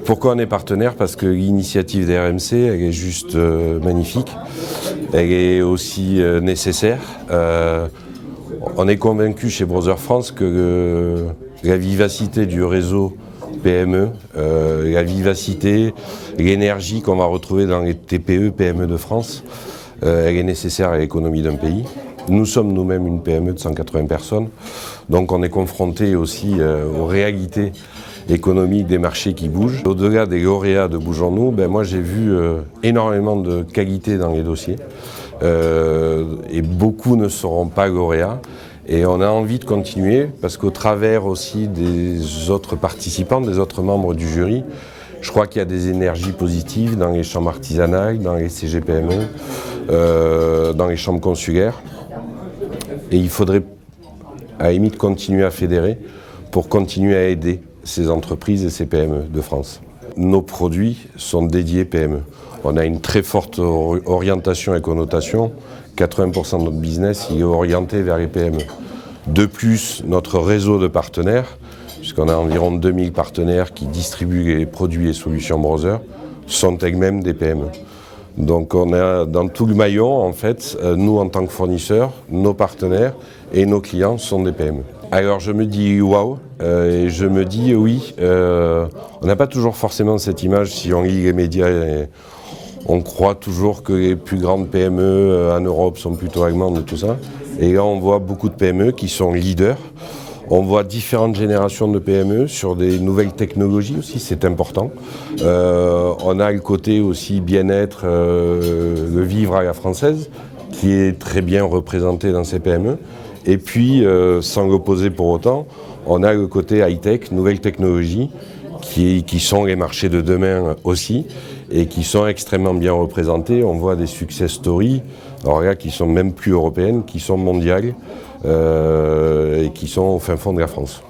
Pourquoi on est partenaire? Parce que l'initiative des RMC, elle est juste magnifique. Elle est aussi nécessaire. On est convaincu chez Brother France que la vivacité du réseau PME, la vivacité, l'énergie qu'on va retrouver dans les TPE, PME de France, elle est nécessaire à l'économie d'un pays. Nous sommes nous-mêmes une PME de 180 personnes, donc on est confronté aussi aux réalités économiques des marchés qui bougent. Au-delà des lauréats de Bougeons-nous, moi j'ai vu énormément de qualité dans les dossiers et beaucoup ne seront pas lauréats. Et on a envie de continuer parce qu'au travers aussi des autres participants, des autres membres du jury, je crois qu'il y a des énergies positives dans les chambres artisanales, dans les CGPME, dans les chambres consulaires. Et il faudrait à la limite continuer à fédérer pour continuer à aider ces entreprises et ces PME de France. Nos produits sont dédiés PME. On a une très forte orientation et connotation. 80% de notre business il est orienté vers les PME. De plus, notre réseau de partenaires, puisqu'on a environ 2000 partenaires qui distribuent les produits et solutions Brother, sont elles-mêmes des PME. Donc on a dans tout le maillon, en fait, nous en tant que fournisseurs, nos partenaires et nos clients sont des PME. Alors je me dis waouh, et je me dis oui, on n'a pas toujours forcément cette image si on lit les médias. On croit toujours que les plus grandes PME en Europe sont plutôt allemandes et tout ça. Et là, on voit beaucoup de PME qui sont leaders. On voit différentes générations de PME sur des nouvelles technologies aussi, c'est important. On a le côté aussi bien-être, le vivre à la française, qui est très bien représenté dans ces PME. Et puis, sans l'opposer pour autant, on a le côté high-tech, nouvelles technologies, qui sont les marchés de demain aussi, et qui sont extrêmement bien représentés. On voit des success stories, alors là, qui sont même plus européennes, qui sont mondiales, et qui sont au fin fond de la France.